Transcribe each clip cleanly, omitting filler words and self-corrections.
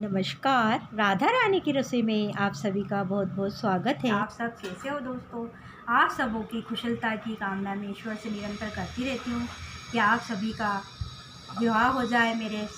नमस्कार। राधा रानी की रसोई में आप सभी का बहुत बहुत स्वागत है। आप सब कैसे हो दोस्तों। आप सबों की कुशलता की कामना मैं ईश्वर से निरंतर करती रहती हूँ कि आप सभी का विवाह हो जाए मेरे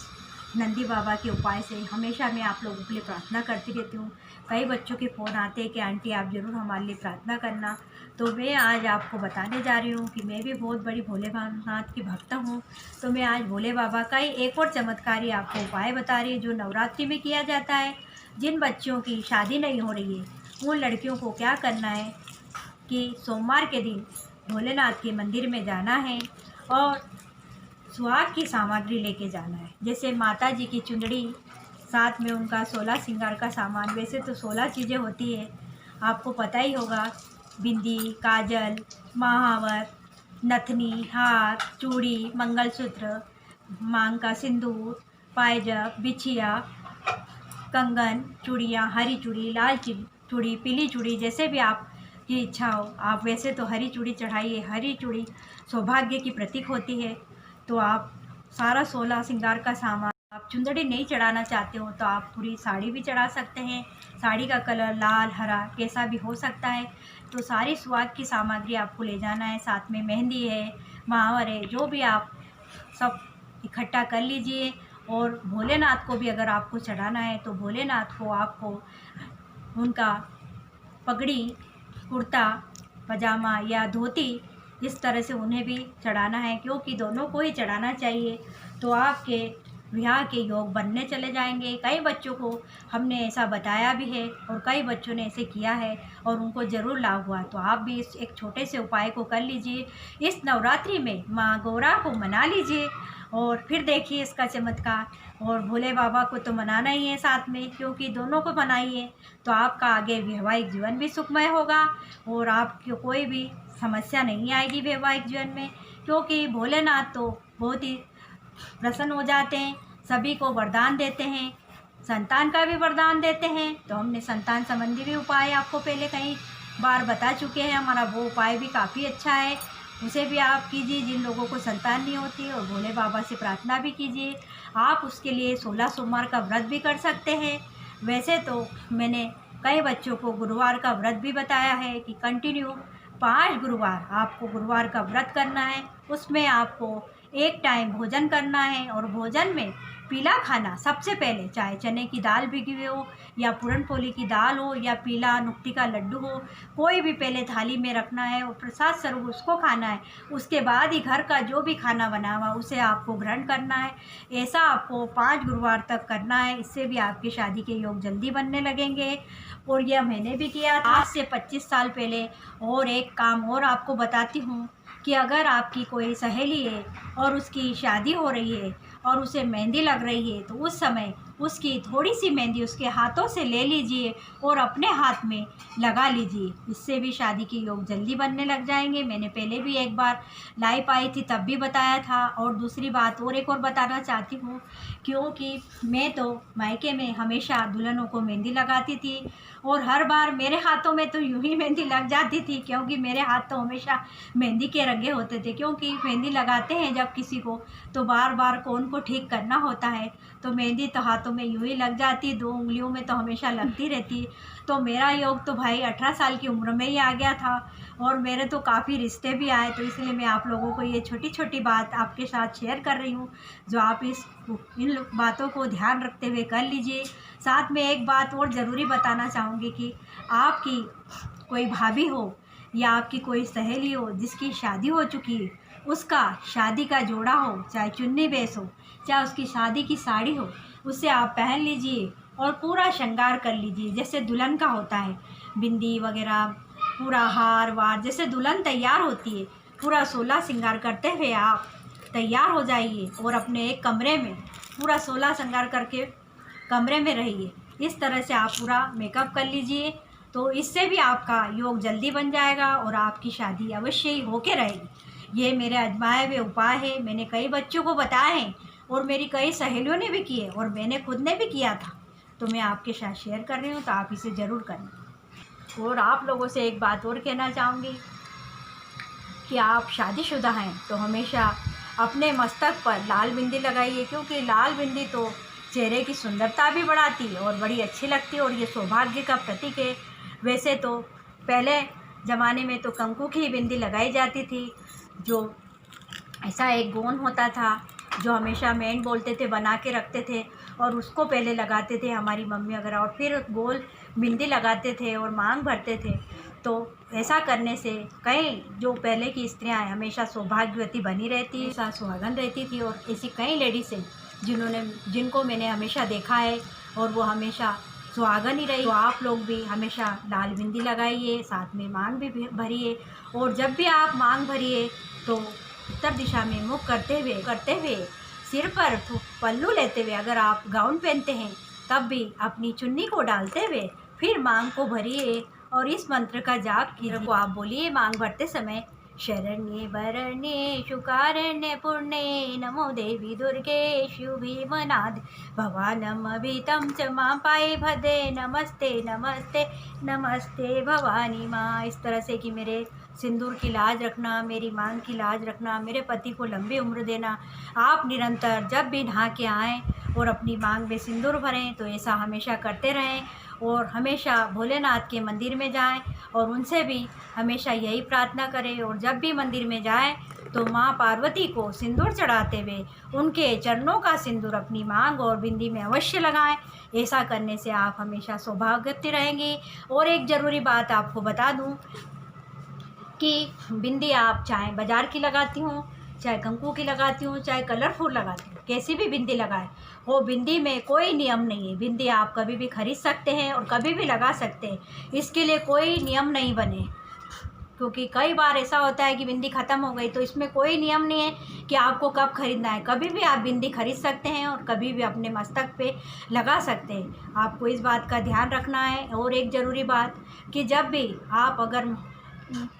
नंदी बाबा के उपाय से। हमेशा मैं आप लोगों के लिए प्रार्थना करती रहती हूँ। कई बच्चों के फ़ोन आते हैं कि आंटी आप ज़रूर हमारे लिए प्रार्थना करना। तो मैं आज आपको बताने जा रही हूँ कि मैं भी बहुत बड़ी भोलेनाथ की भक्त हूँ। तो मैं आज भोले बाबा का ही एक और चमत्कारी आपको उपाय बता रही हूँ जो नवरात्रि में किया जाता है। जिन बच्चियों की शादी नहीं हो रही है उन लड़कियों को क्या करना है कि सोमवार के दिन भोलेनाथ के मंदिर में जाना है और सुहाग की सामग्री लेके जाना है। जैसे माता जी की चुंदड़ी, साथ में उनका 16 श्रृंगार का सामान। वैसे तो 16 चीज़ें होती है, आपको पता ही होगा। बिंदी, काजल, महावर, नथनी, हार, चूड़ी, मंगलसूत्र, मांग का सिंदूर, पायजब, बिछिया, कंगन, चूड़ियाँ, हरी चूड़ी, लाल चूड़ी, पीली चूड़ी, जैसे भी आपकी इच्छा हो। आप वैसे तो हरी चूड़ी चढ़ाइए। हरी चूड़ी सौभाग्य की प्रतीक होती है। तो आप सारा 16 श्रृंगार का सामान, आप चुंदड़ी नहीं चढ़ाना चाहते हो तो आप पूरी साड़ी भी चढ़ा सकते हैं। साड़ी का कलर लाल, हरा कैसा भी हो सकता है। तो सारी स्वाद की सामग्री आपको ले जाना है। साथ में मेहंदी है, महावर है, जो भी आप सब इकट्ठा कर लीजिए। और भोलेनाथ को भी अगर आपको चढ़ाना है तो भोलेनाथ को आपको उनका पगड़ी, कुर्ता पजामा या धोती, इस तरह से उन्हें भी चढ़ाना है, क्योंकि दोनों को ही चढ़ाना चाहिए। तो आपके विवाह के योग बनने चले जाएंगे। कई बच्चों को हमने ऐसा बताया भी है और कई बच्चों ने ऐसे किया है और उनको ज़रूर लाभ हुआ। तो आप भी इस एक छोटे से उपाय को कर लीजिए। इस नवरात्रि में माँ गौरा को मना लीजिए और फिर देखिए इसका चमत्कार। और भोले बाबा को तो मनाना ही है साथ में, क्योंकि दोनों को मनाइए तो आपका आगे वैवाहिक जीवन भी सुखमय होगा और आपको कोई भी समस्या नहीं आएगी वैवाहिक जीवन में। क्योंकि भोलेनाथ तो बहुत ही प्रसन्न हो जाते हैं, सभी को वरदान देते हैं, संतान का भी वरदान देते हैं। तो हमने संतान संबंधी भी उपाय आपको पहले कई बार बता चुके हैं। हमारा वो उपाय भी काफ़ी अच्छा है, उसे भी आप कीजिए जिन लोगों को संतान नहीं होती। और भोले बाबा से प्रार्थना भी कीजिए। आप उसके लिए 16 सोमवार का व्रत भी कर सकते हैं। वैसे तो मैंने कई बच्चों को गुरुवार का व्रत भी बताया है कि कंटिन्यू 5 गुरुवार आपको गुरुवार का व्रत करना है। उसमें आपको एक टाइम भोजन करना है और भोजन में पीला खाना सबसे पहले, चाहे चने की दाल भिगी हुई हो या पूरन पोली की दाल हो या पीला नुक्ती का लड्डू हो, कोई भी पहले थाली में रखना है और प्रसाद स्वरूप उसको खाना है। उसके बाद ही घर का जो भी खाना बना हुआ उसे आपको ग्रहण करना है। ऐसा आपको 5 गुरुवार तक करना है। इससे भी आपकी शादी के योग जल्दी बनने लगेंगे। और यह मैंने भी किया था आज से 25 साल पहले। और एक काम और आपको बताती हूँ कि अगर आपकी कोई सहेली है और उसकी शादी हो रही है और उसे मेहंदी लग रही है तो उस समय उसकी थोड़ी सी मेहंदी उसके हाथों से ले लीजिए और अपने हाथ में लगा लीजिए। इससे भी शादी के योग जल्दी बनने लग जाएंगे। मैंने पहले भी एक बार लाइव आई थी तब भी बताया था। और दूसरी बात और एक और बताना चाहती हूँ, क्योंकि मैं तो मायके में हमेशा दुल्हनों को मेहंदी लगाती थी और हर बार मेरे हाथों में तो यूं ही मेहंदी लग जाती थी, क्योंकि मेरे हाथ तो हमेशा मेहंदी के रंगे होते थे। क्योंकि मेहंदी लगाते हैं जब किसी को तो बार बार कोन को ठीक करना होता है, तो मेहंदी तो हाथों में यूं ही लग जाती, 2 उंगलियों में तो हमेशा लगती रहती। तो मेरा योग तो भाई 18 साल की उम्र में ही आ गया था और मेरे तो काफ़ी रिश्ते भी आए। तो इसलिए मैं आप लोगों को ये छोटी छोटी बात आपके साथ शेयर कर रही हूँ, जो आप इन बातों को ध्यान रखते हुए कर लीजिए। साथ में एक बात और ज़रूरी बताना चाहूँगी कि आपकी कोई भाभी हो या आपकी कोई सहेली हो जिसकी शादी हो चुकी है, उसका शादी का जोड़ा हो, चाहे चुन्नी बेस हो, चाहे उसकी शादी की साड़ी हो, उसे आप पहन लीजिए और पूरा श्रृंगार कर लीजिए जैसे दुल्हन का होता है। बिंदी वगैरह, पूरा हार वार, जैसे दुल्हन तैयार होती है पूरा 16 श्रृंगार करते हुए आप तैयार हो जाइए और अपने एक कमरे में पूरा 16 श्रृंगार करके कमरे में रहिए। इस तरह से आप पूरा मेकअप कर लीजिए। तो इससे भी आपका योग जल्दी बन जाएगा और आपकी शादी अवश्य ही होके रहेगी। ये मेरे आजमाए हुए उपाय है, मैंने कई बच्चों को बताए हैं और मेरी कई सहेलियों ने भी किए और मैंने खुद ने भी किया था। तो मैं आपके साथ शेयर कर रही हूँ, तो आप इसे ज़रूर करें। और आप लोगों से एक बात और कहना चाहूँगी कि आप शादीशुदा हैं तो हमेशा अपने मस्तक पर लाल बिंदी लगाइए, क्योंकि लाल बिंदी तो चेहरे की सुंदरता भी बढ़ाती और बड़ी अच्छी लगती और ये सौभाग्य का प्रतीक है। वैसे तो पहले ज़माने में तो कंकु की ही बिंदी लगाई जाती थी, जो ऐसा एक गोंद होता था जो हमेशा मेन बोलते थे बना के रखते थे और उसको पहले लगाते थे हमारी मम्मी वगैरह, और फिर गोल बिंदी लगाते थे और मांग भरते थे। तो ऐसा करने से कई जो पहले की स्त्रियां हैं हमेशा सौभाग्यवती बनी रहती, ऐसा सुहागन रहती थी। और ऐसी कई लेडीज़ हैं जिनको मैंने हमेशा देखा है और वो हमेशा सुहागन ही रही। तो आप लोग भी हमेशा लाल बिंदी लगाइए, साथ में मांग भी भरिए, और जब भी आप मांग भरिए तो उत्तर दिशा में मुख करते हुए सिर पर पल्लू लेते हुए, अगर आप गाउन पहनते हैं तब भी अपनी चुन्नी को डालते हुए फिर मांग को भरिए और इस मंत्र का जाप कीजिए। को आप बोलिए मांग भरते समय, शरण्ये वरण्ये शुकारण्ये पुण्ये नमो देवी दुर्गे शुभीमनाद भवानमभितं च मां पाये भदे नमस्ते नमस्ते नमस्ते भवानी माँ। इस तरह से कि मेरे सिंदूर की लाज रखना, मेरी मांग की लाज रखना, मेरे पति को लंबी उम्र देना। आप निरंतर जब भी नहा के आएँ और अपनी मांग में सिंदूर भरें तो ऐसा हमेशा करते रहें, और हमेशा भोलेनाथ के मंदिर में जाएं और उनसे भी हमेशा यही प्रार्थना करें। और जब भी मंदिर में जाएं तो माँ पार्वती को सिंदूर चढ़ाते हुए उनके चरणों का सिंदूर अपनी मांग और बिंदी में अवश्य लगाएं। ऐसा करने से आप हमेशा सौभाग्यवती रहेंगे। और एक ज़रूरी बात आपको बता दूं कि बिंदी आप चाहे बाज़ार की लगाती हूँ, चाहे कंकु की लगाती हूँ, चाहे कलरफुल लगाती हूँ, कैसी भी बिंदी लगाए, वो बिंदी में कोई नियम नहीं है। बिंदी आप कभी भी खरीद सकते हैं और कभी भी लगा सकते हैं, इसके लिए कोई नियम नहीं बने। क्योंकि कई बार ऐसा होता है कि बिंदी ख़त्म हो गई, तो इसमें कोई नियम नहीं है कि आपको कब खरीदना है। कभी भी आप बिंदी खरीद सकते हैं और कभी भी अपने मस्तक पे लगा सकते हैं। आपको इस बात का ध्यान रखना है। और एक ज़रूरी बात कि जब भी आप अगर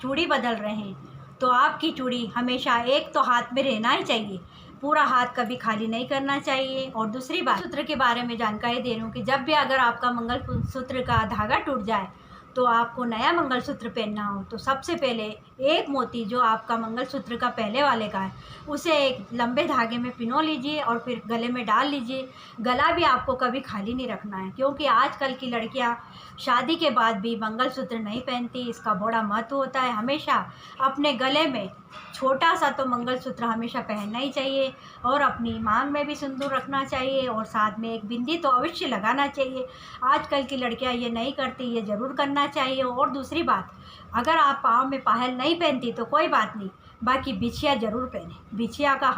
चूड़ी बदल रहे हैं तो आपकी चूड़ी हमेशा एक तो हाथ में रहना ही चाहिए, पूरा हाथ कभी खाली नहीं करना चाहिए। और दूसरी बात, सूत्र के बारे में जानकारी दे रही हूँ कि जब भी अगर आपका मंगलसूत्र का धागा टूट जाए तो आपको नया मंगलसूत्र पहनना हो तो सबसे पहले एक मोती जो आपका मंगलसूत्र का पहले वाले का है उसे एक लंबे धागे में पिनो लीजिए और फिर गले में डाल लीजिए। गला भी आपको कभी खाली नहीं रखना है, क्योंकि आजकल की लड़कियां शादी के बाद भी मंगलसूत्र नहीं पहनती। इसका बड़ा महत्व होता है। हमेशा अपने गले में छोटा सा तो मंगलसूत्र हमेशा पहनना ही चाहिए, और अपनी मांग में भी सिंदूर रखना चाहिए, और साथ में एक बिंदी तो अवश्य लगाना चाहिए। आजकल की लड़कियां ये नहीं करती, ये ज़रूर करना चाहिए। और दूसरी बात, अगर आप पाँव में पायल नहीं पहनती तो कोई बात नहीं, बाकी बिछिया ज़रूर पहने। बिछिया का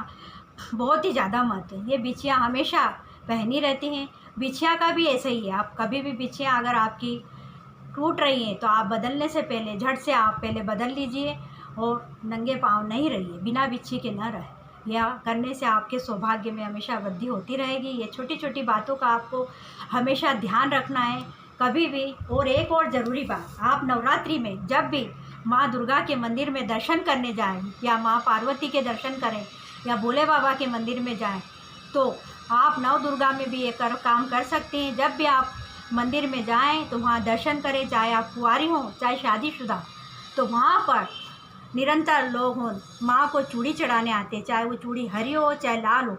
बहुत ही ज़्यादा महत्व है, ये बिछिया हमेशा पहनी रहती हैं। बिछिया का भी ऐसा ही है, आप कभी भी बिछिया अगर आपकी टूट रही है तो आप बदलने से पहले झट से आप पहले बदल लीजिए और नंगे पाँव नहीं रहिए, बिना बिच्छी के न रहे। यह करने से आपके सौभाग्य में हमेशा वृद्धि होती रहेगी। ये छोटी छोटी बातों का आपको हमेशा ध्यान रखना है कभी भी। और एक और ज़रूरी बात, आप नवरात्रि में जब भी माँ दुर्गा के मंदिर में दर्शन करने जाएं या माँ पार्वती के दर्शन करें या भोले बाबा के मंदिर में जाएं तो आप नव दुर्गा में भी ये काम कर सकते हैं। जब भी आप मंदिर में जाएं तो वहाँ दर्शन करें, चाहे आप कुंवारी हों चाहे शादीशुदा, तो वहाँ पर निरंतर लोग हों माँ को चूड़ी चढ़ाने आते, चाहे वो चूड़ी हरी हो चाहे लाल हो।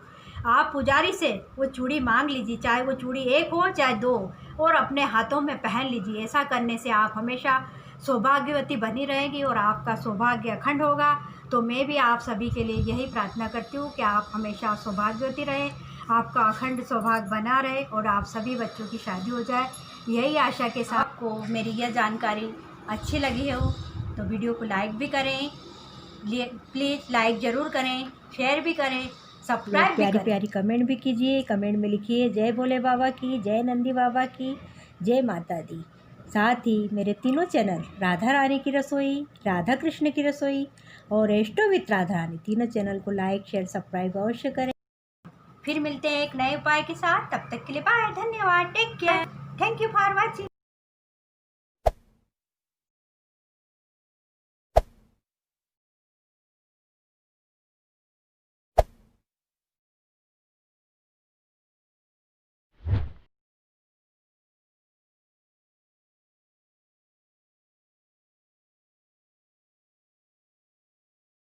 आप पुजारी से वो चूड़ी मांग लीजिए, चाहे वो चूड़ी एक हो चाहे दो हो, और अपने हाथों में पहन लीजिए। ऐसा करने से आप हमेशा सौभाग्यवती बनी रहेगी और आपका सौभाग्य अखंड होगा। तो मैं भी आप सभी के लिए यही प्रार्थना करती हूँ कि आप हमेशा सौभाग्यवती रहें, आपका अखंड सौभाग्य बना रहे और आप सभी बच्चों की शादी हो जाए। यही आशा के साथ आपको मेरी यह जानकारी अच्छी लगी हो तो वीडियो को लाइक भी करें, प्लीज़ लाइक ज़रूर करें, शेयर भी करें, सब्सक्राइब भी प्यारी करें। प्यारी कमेंट भी कीजिए। कमेंट में लिखिए जय भोले बाबा की, जय नंदी बाबा की, जय माता दी। साथ ही मेरे तीनों चैनल राधा रानी की रसोई, राधा कृष्ण की रसोई और रेस्टो विथ राधा रानी, तीनों चैनल को लाइक शेयर सब्सक्राइब अवश्य करें। फिर मिलते हैं एक नए उपाय के साथ, तब तक के लिए बाय, धन्यवाद, take care, thank you for watching.